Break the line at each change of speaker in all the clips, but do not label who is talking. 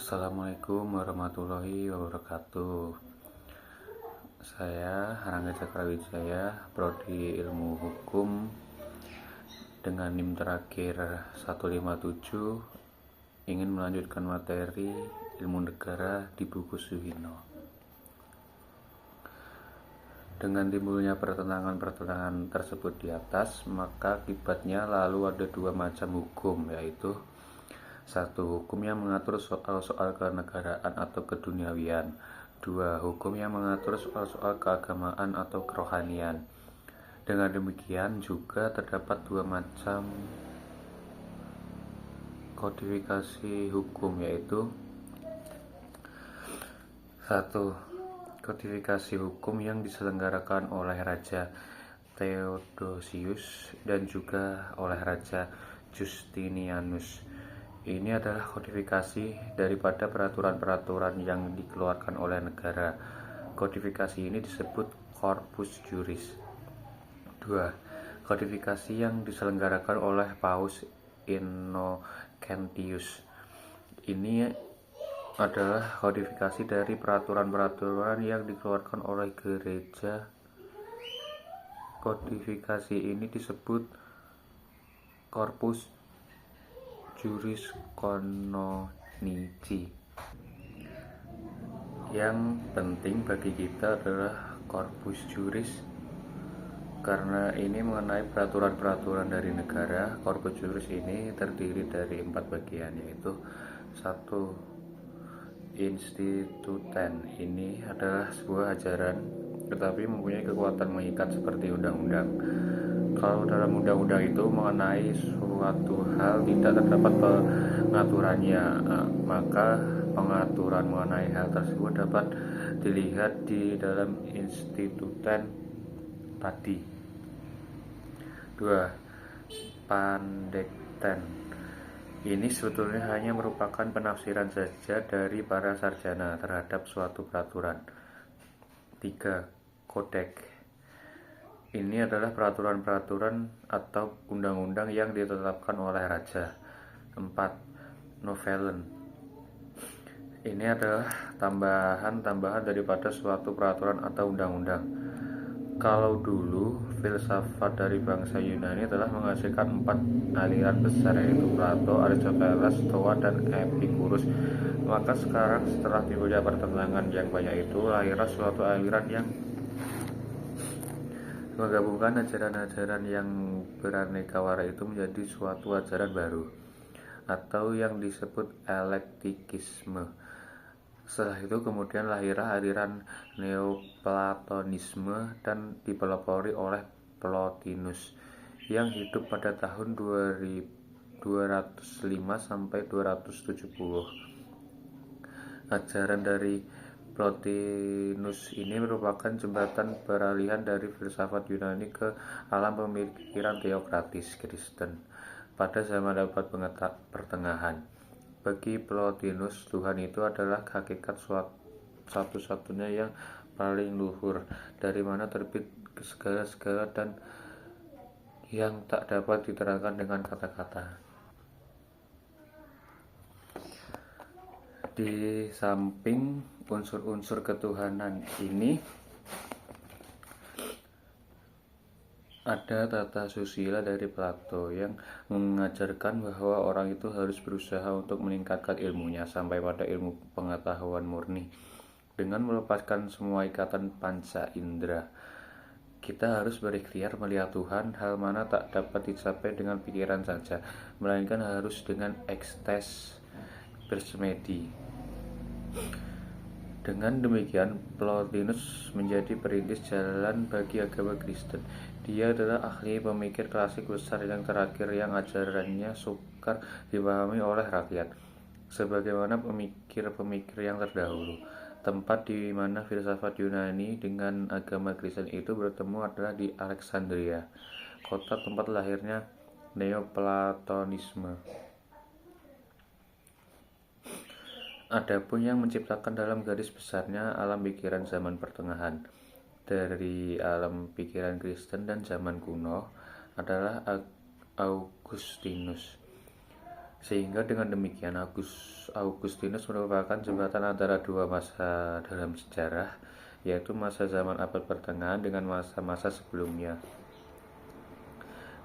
Assalamualaikum warahmatullahi wabarakatuh. Saya Rangga Cakrawijaya, Prodi Ilmu Hukum dengan NIM terakhir 157, ingin melanjutkan materi Ilmu Negara di buku Suhino. Dengan timbulnya pertentangan-pertentangan tersebut di atas, maka akibatnya lalu ada dua macam hukum, yaitu satu, hukum yang mengatur soal-soal kenegaraan atau keduniawian. Dua, hukum yang mengatur soal-soal keagamaan atau kerohanian. Dengan demikian juga terdapat dua macam kodifikasi hukum, yaitu satu, kodifikasi hukum yang diselenggarakan oleh Raja Theodosius dan juga oleh Raja Justinianus. Ini adalah kodifikasi daripada peraturan-peraturan yang dikeluarkan oleh negara. Kodifikasi ini disebut corpus juris. 2. Kodifikasi yang diselenggarakan oleh Paus Innocentius. Ini adalah kodifikasi dari peraturan-peraturan yang dikeluarkan oleh gereja. Kodifikasi ini disebut corpus juris canonici. Yang penting bagi kita adalah corpus juris, karena ini mengenai peraturan-peraturan dari negara. Corpus juris ini terdiri dari 4 bagian, yaitu 1. Instituten. Ini adalah sebuah ajaran tetapi mempunyai kekuatan mengikat seperti undang-undang. Kalau dalam undang-undang itu mengenai suatu hal tidak terdapat pengaturannya, maka pengaturan mengenai hal tersebut dapat dilihat di dalam instituten tadi. 2. Pandekten. Ini sebetulnya hanya merupakan penafsiran saja dari para sarjana terhadap suatu peraturan. 3. Kodek. Ini adalah peraturan-peraturan atau undang-undang yang ditetapkan oleh raja. 4. Novellen. Ini adalah tambahan-tambahan daripada suatu peraturan atau undang-undang. Kalau dulu filsafat dari bangsa Yunani telah menghasilkan 4 aliran besar, yaitu Plato, Aristoteles, Stoa, dan Epicurus, maka sekarang setelah timbulnya pertentangan yang banyak itu, lahirlah suatu aliran yang menggabungkan ajaran-ajaran yang beraneka warna itu menjadi suatu ajaran baru, atau yang disebut elektikisme. Setelah itu kemudian lahirlah aliran Neoplatonisme dan dipelopori oleh Plotinus yang hidup pada tahun 205 sampai 270. Ajaran dari Plotinus ini merupakan jembatan peralihan dari filsafat Yunani ke alam pemikiran teokratis Kristen pada zaman abad pertengahan. Bagi Plotinus, Tuhan itu adalah hakikat satu-satunya yang paling luhur, dari mana terbit segala-segala dan yang tak dapat diterangkan dengan kata-kata. Di samping unsur-unsur ketuhanan ini, ada tata susila dari Plato yang mengajarkan bahwa orang itu harus berusaha untuk meningkatkan ilmunya sampai pada ilmu pengetahuan murni dengan melepaskan semua ikatan panca indera. Kita harus berikhtiar melihat Tuhan, hal mana tak dapat dicapai dengan pikiran saja, melainkan harus dengan ekstase bersemedi. Dengan demikian, Plotinus menjadi perintis jalan bagi agama Kristen. Dia adalah ahli pemikir klasik besar yang terakhir yang ajarannya sukar dipahami oleh rakyat, sebagaimana pemikir-pemikir yang terdahulu. Tempat di mana filsafat Yunani dengan agama Kristen itu bertemu adalah di Alexandria, kota tempat lahirnya Neoplatonisme. Adapun yang menciptakan dalam garis besarnya alam pikiran zaman pertengahan dari alam pikiran Kristen dan zaman kuno adalah Augustinus. Sehingga dengan demikian Augustinus merupakan jembatan antara dua masa dalam sejarah, yaitu masa zaman abad pertengahan dengan masa-masa sebelumnya.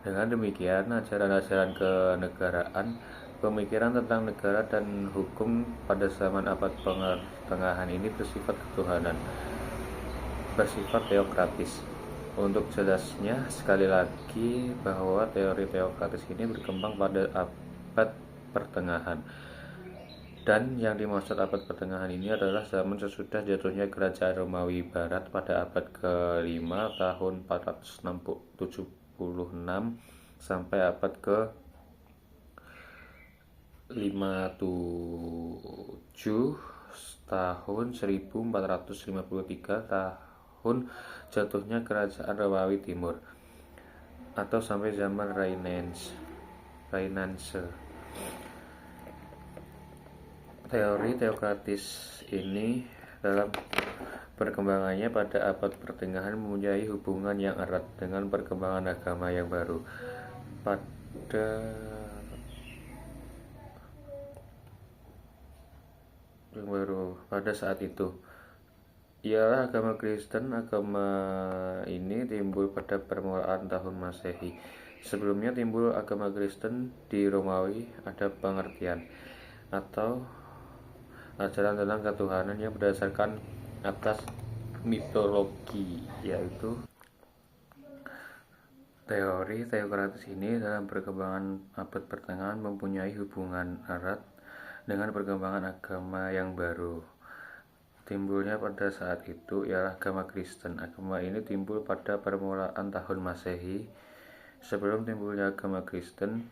Dengan demikian, ajaran-ajaran kenegaraan, pemikiran tentang negara dan hukum pada zaman abad pertengahan ini bersifat ketuhanan, bersifat teokratis. Untuk jelasnya, sekali lagi bahwa teori teokratis ini berkembang pada abad pertengahan. Dan yang dimaksud abad pertengahan ini adalah zaman sesudah jatuhnya kerajaan Romawi Barat pada abad ke-5 tahun 476 sampai abad ke-57 tahun 1453 tahun jatuhnya kerajaan Romawi Timur, atau sampai zaman Renaissance. Teori teokratis ini dalam perkembangannya pada abad pertengahan mempunyai hubungan yang erat dengan perkembangan agama yang baru. Pada saat itu ialah agama Kristen. Agama ini timbul pada permulaan tahun Masehi. Sebelumnya timbul agama Kristen di Romawi ada pengertian atau ajaran tentang ketuhanan yang berdasarkan atas mitologi, yaitu teori teokratis ini dalam perkembangan abad pertengahan mempunyai hubungan erat dengan perkembangan agama yang baru. Timbulnya pada saat itu ialah agama Kristen. Agama ini timbul pada permulaan tahun Masehi. Sebelum timbulnya agama Kristen,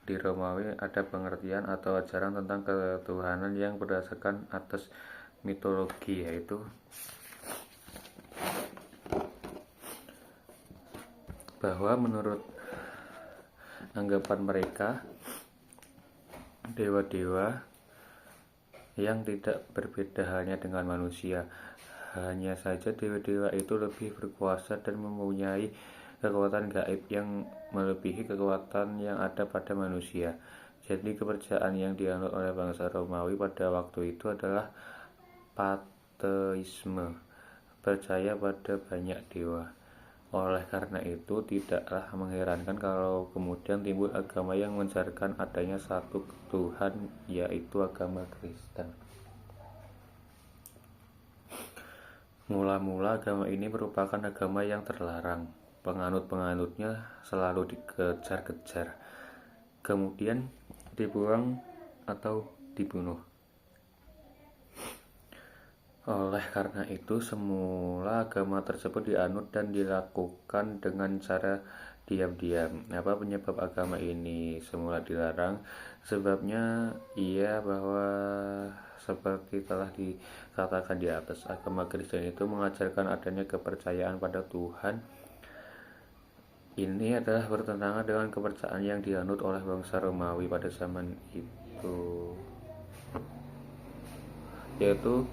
di Romawi ada pengertian atau ajaran tentang ketuhanan yang berdasarkan atas mitologi, yaitu bahwa menurut anggapan mereka, dewa-dewa yang tidak berbeda halnya dengan manusia. Hanya saja dewa-dewa itu lebih berkuasa dan mempunyai kekuatan gaib yang melebihi kekuatan yang ada pada manusia. Jadi kepercayaan yang dianut oleh bangsa Romawi pada waktu itu adalah panteisme, percaya pada banyak dewa. Oleh karena itu, tidaklah mengherankan kalau kemudian timbul agama yang mengajarkan adanya satu Tuhan, yaitu agama Kristen. Mula-mula agama ini merupakan agama yang terlarang. Penganut-penganutnya selalu dikejar-kejar, kemudian dibuang atau dibunuh. Oleh karena itu, semula agama tersebut dianut dan dilakukan dengan cara diam-diam. Apa penyebab agama ini semula dilarang? Sebabnya bahwa seperti telah dikatakan di atas, agama Kristen itu mengajarkan adanya kepercayaan pada Tuhan. Ini adalah bertentangan dengan kepercayaan yang dianut oleh bangsa Romawi pada zaman itu, yaitu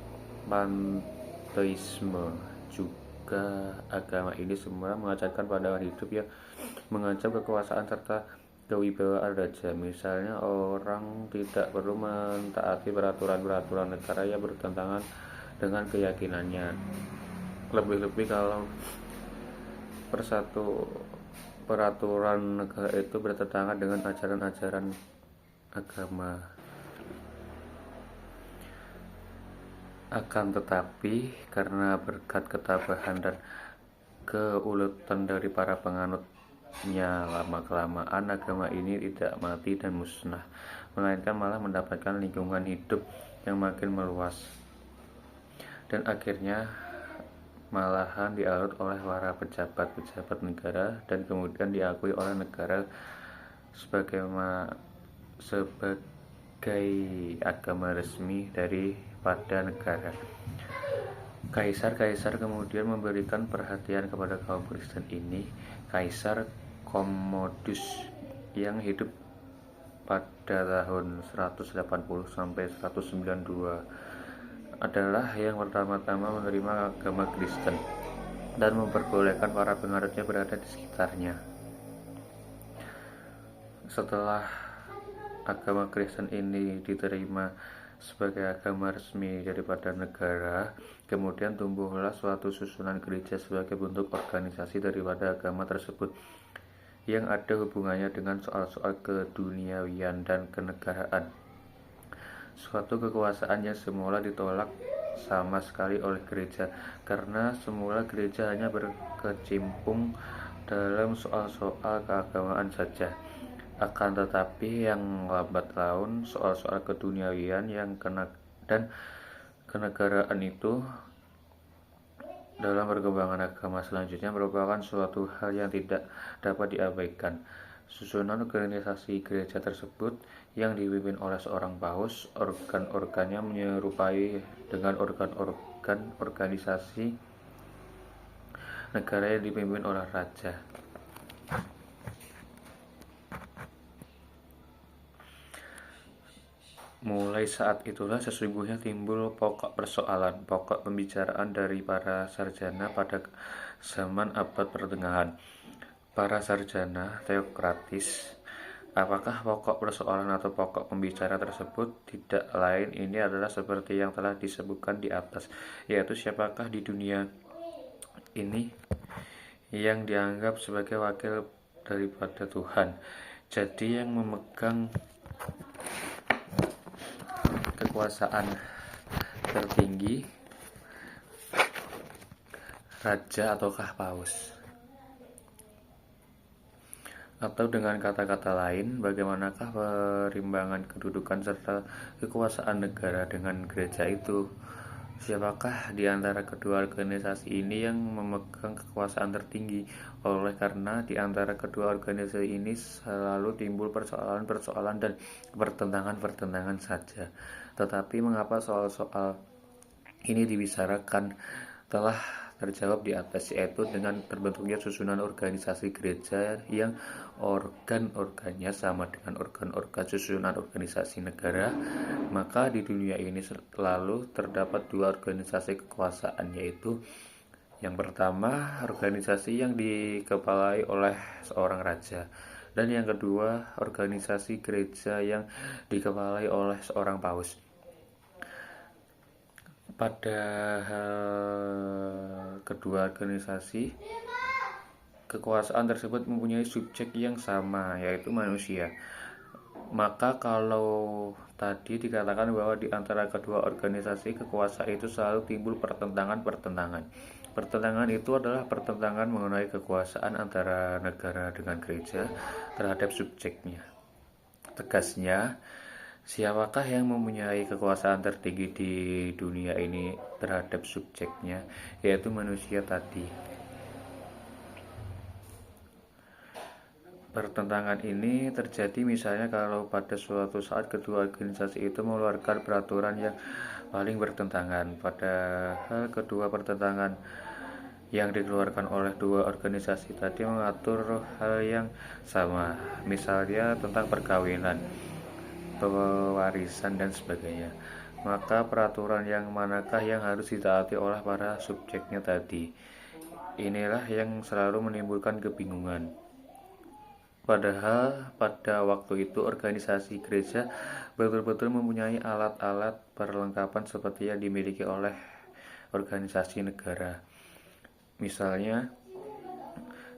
panteisme. Juga agama ini semula mengajarkan pandangan hidup yang mengancam kekuasaan serta kewibawaan raja. Misalnya, orang tidak perlu mentaati peraturan-peraturan negara yang bertentangan dengan keyakinannya. Lebih-lebih kalau peraturan negara itu bertentangan dengan ajaran-ajaran agama. Akan tetapi, karena berkat ketabahan dan keuletan dari para penganutnya, lama-kelamaan agama ini tidak mati dan musnah, melainkan malah mendapatkan lingkungan hidup yang makin meluas, dan akhirnya malahan dianut oleh para pejabat-pejabat negara dan kemudian diakui oleh negara sebagai agama resmi daripada negara. Kaisar-kaisar kemudian memberikan perhatian kepada kaum Kristen ini. Kaisar Commodus yang hidup pada tahun 180 sampai 192 adalah yang pertama-tama menerima agama Kristen dan memperbolehkan para penganutnya berada di sekitarnya. Setelah agama Kristen ini diterima sebagai agama resmi daripada negara, kemudian tumbuhlah suatu susunan gereja sebagai bentuk organisasi daripada agama tersebut yang ada hubungannya dengan soal-soal keduniawian dan kenegaraan. Suatu kekuasaan yang semula ditolak sama sekali oleh gereja, karena semula gereja hanya berkecimpung dalam soal-soal keagamaan saja. Akan tetapi yang lambat laun soal-soal keduniawian dan kenegaraan itu dalam perkembangan agama selanjutnya merupakan suatu hal yang tidak dapat diabaikan. Susunan organisasi gereja tersebut yang dipimpin oleh seorang paus, organ-organnya menyerupai dengan organ-organ organisasi negara yang dipimpin oleh raja. Mulai saat itulah sesungguhnya timbul pokok persoalan, pokok pembicaraan dari para sarjana pada zaman abad pertengahan. Para sarjana teokratis, apakah pokok persoalan atau pokok pembicara tersebut tidak lain ini adalah seperti yang telah disebutkan di atas, yaitu siapakah di dunia ini yang dianggap sebagai wakil daripada Tuhan. Jadi yang memegang kekuasaan tertinggi, raja ataukah paus? Atau dengan kata-kata lain, bagaimanakah perimbangan kedudukan serta kekuasaan negara dengan gereja itu? Siapakah di antara kedua organisasi ini yang memegang kekuasaan tertinggi? Oleh karena di antara kedua organisasi ini selalu timbul persoalan-persoalan dan pertentangan-pertentangan saja. Tetapi mengapa soal-soal ini dibicarakan telah terjawab di atas, yaitu dengan terbentuknya susunan organisasi gereja yang organ-organnya sama dengan organ-organ susunan organisasi negara. Maka di dunia ini selalu terdapat dua organisasi kekuasaan, yaitu yang pertama organisasi yang dikepalai oleh seorang raja, dan yang kedua organisasi gereja yang dikepalai oleh seorang paus. Pada kedua organisasi kekuasaan tersebut mempunyai subjek yang sama, yaitu manusia. Maka kalau tadi dikatakan bahwa di antara kedua organisasi kekuasaan itu selalu timbul pertentangan-pertentangan. Pertentangan itu adalah pertentangan mengenai kekuasaan antara negara dengan gereja terhadap subjeknya. Tegasnya, siapakah yang mempunyai kekuasaan tertinggi di dunia ini terhadap subjeknya, yaitu manusia tadi. Pertentangan ini terjadi misalnya kalau pada suatu saat kedua organisasi itu mengeluarkan peraturan yang paling bertentangan, padahal kedua pertentangan yang dikeluarkan oleh dua organisasi tadi mengatur hal yang sama, misalnya tentang perkawinan, pewarisan, dan sebagainya. Maka peraturan yang manakah yang harus ditaati oleh para subjeknya tadi? Inilah yang selalu menimbulkan kebingungan. Padahal pada waktu itu organisasi gereja betul-betul mempunyai alat-alat perlengkapan seperti yang dimiliki oleh organisasi negara. Misalnya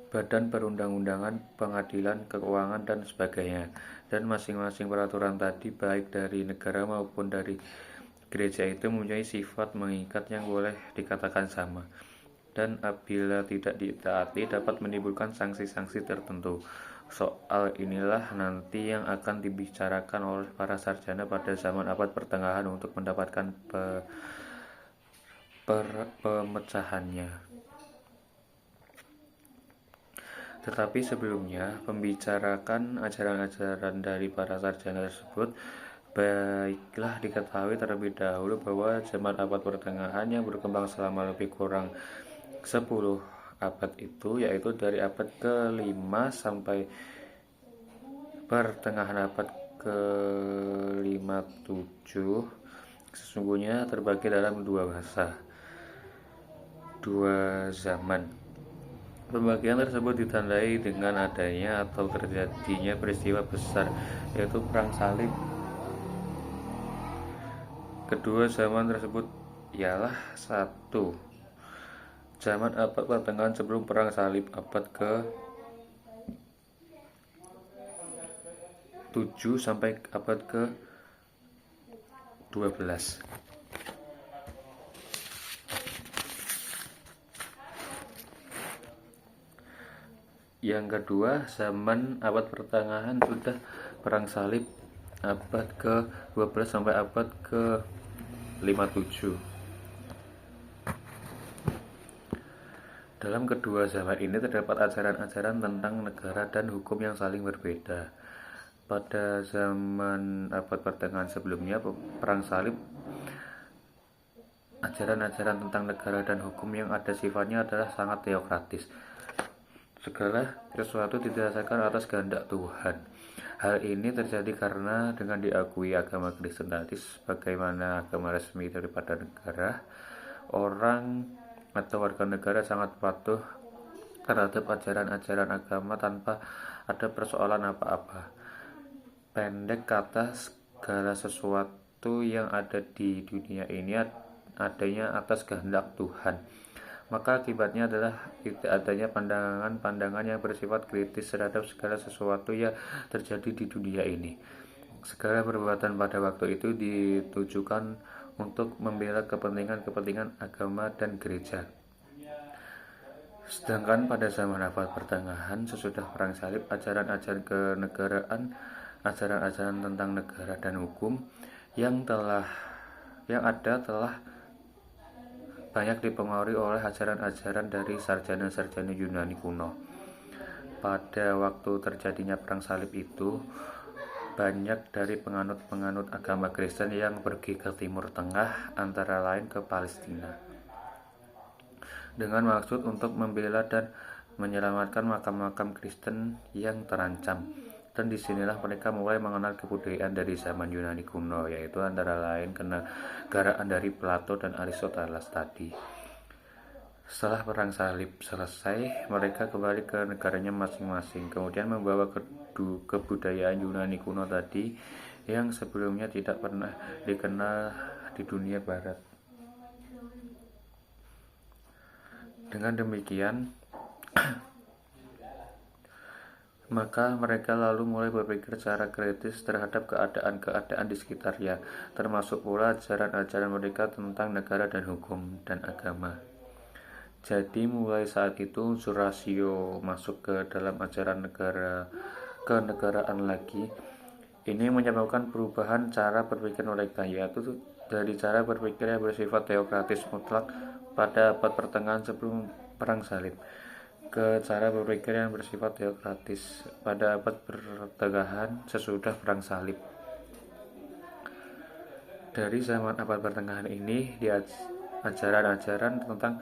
badan perundang-undangan, pengadilan, keuangan, dan sebagainya. Dan masing-masing peraturan tadi baik dari negara maupun dari gereja itu mempunyai sifat mengikat yang boleh dikatakan sama. Dan apabila tidak ditaati dapat menimbulkan sanksi-sanksi tertentu. Soal inilah nanti yang akan dibicarakan oleh para sarjana pada zaman abad pertengahan untuk mendapatkan pemecahannya. Tetapi sebelumnya membicarakan ajaran-ajaran dari para sarjana tersebut, baiklah diketahui terlebih dahulu bahwa zaman abad pertengahan yang berkembang selama lebih kurang 10 abad itu, yaitu dari abad ke-5 sampai pertengahan abad ke-57, sesungguhnya terbagi dalam dua masa, dua zaman. Pembagian tersebut ditandai dengan adanya atau terjadinya peristiwa besar, yaitu Perang Salib. Kedua zaman tersebut ialah satu, zaman abad pertengahan sebelum Perang Salib, abad ke-7 sampai abad ke-12. Yang kedua, zaman abad pertengahan sudah Perang Salib, abad ke-12 sampai abad ke-57. Dalam kedua zaman ini terdapat ajaran-ajaran tentang negara dan hukum yang saling berbeda. Pada zaman abad pertengahan sebelumnya, Perang Salib, ajaran-ajaran tentang negara dan hukum yang ada sifatnya adalah sangat teokratis. Segala sesuatu didasarkan atas kehendak Tuhan. Hal ini terjadi karena dengan diakui agama Kristen tadi sebagaimana agama resmi daripada negara, orang atau warga negara sangat patuh terhadap ajaran-ajaran agama tanpa ada persoalan apa-apa. Pendek kata, segala sesuatu yang ada di dunia ini adanya atas kehendak Tuhan. Maka akibatnya adalah tidak adanya pandangan-pandangan yang bersifat kritis terhadap segala sesuatu yang terjadi di dunia ini. Segala perbuatan pada waktu itu ditujukan untuk membela kepentingan-kepentingan agama dan gereja. Sedangkan pada zaman abad pertengahan sesudah Perang Salib, ajaran-ajaran kenegaraan, ajaran-ajaran tentang negara dan hukum yang ada telah banyak dipengaruhi oleh ajaran-ajaran dari sarjana-sarjana Yunani kuno. Pada waktu terjadinya Perang Salib itu, banyak dari penganut-penganut agama Kristen yang pergi ke Timur Tengah, antara lain ke Palestina, dengan maksud untuk membela dan menyelamatkan makam-makam Kristen yang terancam. Dan disinilah mereka mulai mengenal kebudayaan dari zaman Yunani kuno, yaitu antara lain kenegaraan dari Plato dan Aristoteles tadi. Setelah Perang Salib selesai, mereka kembali ke negaranya masing-masing, kemudian membawa kebudayaan Yunani kuno tadi yang sebelumnya tidak pernah dikenal di dunia barat. Dengan demikian, maka mereka lalu mulai berpikir secara kritis terhadap keadaan-keadaan di sekitarnya, termasuk pula ajaran-ajaran mereka tentang negara dan hukum dan agama. Jadi mulai saat itu unsur rasio masuk ke dalam ajaran kenegaraan lagi. Ini menyebabkan perubahan cara berpikir mereka, yaitu dari cara berpikir yang bersifat teokratis mutlak pada abad pertengahan sebelum Perang Salib ke cara berpikir yang bersifat teokratis pada abad pertengahan sesudah Perang Salib. Dari zaman abad pertengahan ini, ajaran-ajaran tentang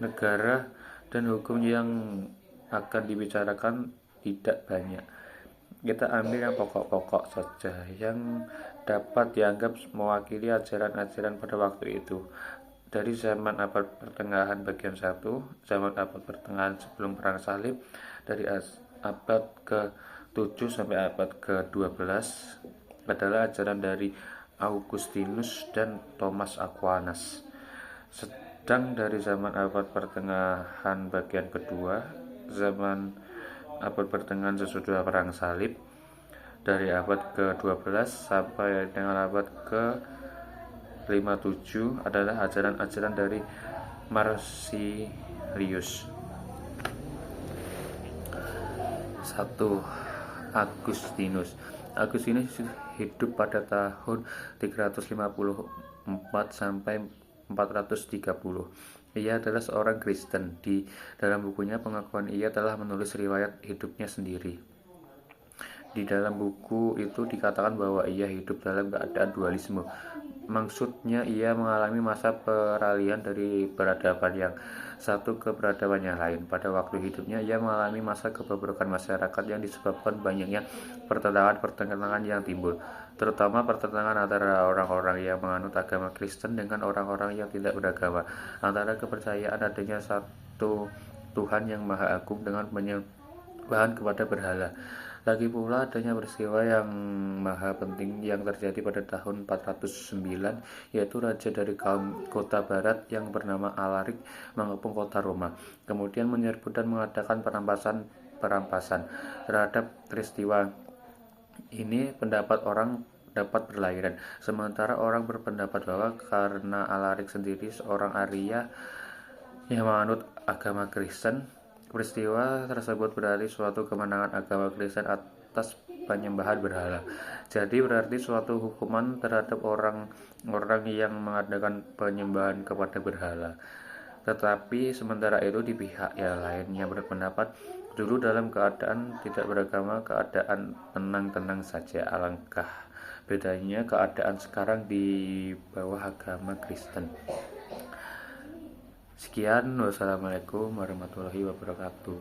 negara dan hukum yang akan dibicarakan tidak banyak. Kita ambil yang pokok-pokok saja yang dapat dianggap mewakili ajaran-ajaran pada waktu itu. Dari zaman abad pertengahan bagian 1, zaman abad pertengahan sebelum Perang Salib, dari abad ke-7 sampai abad ke-12 adalah ajaran dari Augustinus dan Thomas Aquinas. Sedang dari zaman abad pertengahan bagian kedua, zaman abad pertengahan sesudah Perang Salib, dari abad ke-12 sampai dengan abad ke-57 adalah ajaran-ajaran dari Marsilius. 1. Agustinus hidup pada tahun 354 sampai 430. Ia adalah seorang Kristen. Di dalam bukunya Pengakuan ia telah menulis riwayat hidupnya sendiri. Di dalam buku itu dikatakan bahwa ia hidup dalam keadaan dualisme. Maksudnya ia mengalami masa peralihan dari peradaban yang satu ke peradaban yang lain. Pada waktu hidupnya ia mengalami masa kebobrokan masyarakat yang disebabkan banyaknya pertentangan yang timbul, terutama pertentangan antara orang-orang yang menganut agama Kristen dengan orang-orang yang tidak beragama, antara kepercayaan adanya satu Tuhan yang Maha Agung dengan penyembahan kepada berhala. Lagi pula adanya peristiwa yang maha penting yang terjadi pada tahun 409, yaitu raja dari kaum kota barat yang bernama Alaric mengepung kota Roma, kemudian menyerbu dan mengadakan perampasan. Terhadap peristiwa ini pendapat orang dapat berlainan, sementara orang berpendapat bahwa karena Alaric sendiri seorang Arya yang menganut agama Kristen, peristiwa tersebut berarti suatu kemenangan agama Kristen atas penyembahan berhala. Jadi berarti suatu hukuman terhadap orang-orang yang mengadakan penyembahan kepada berhala. Tetapi sementara itu di pihak yang lainnya berpendapat dulu dalam keadaan tidak beragama, keadaan tenang-tenang saja. Alangkah bedanya keadaan sekarang di bawah agama Kristen. Sekian, wassalamualaikum warahmatullahi wabarakatuh.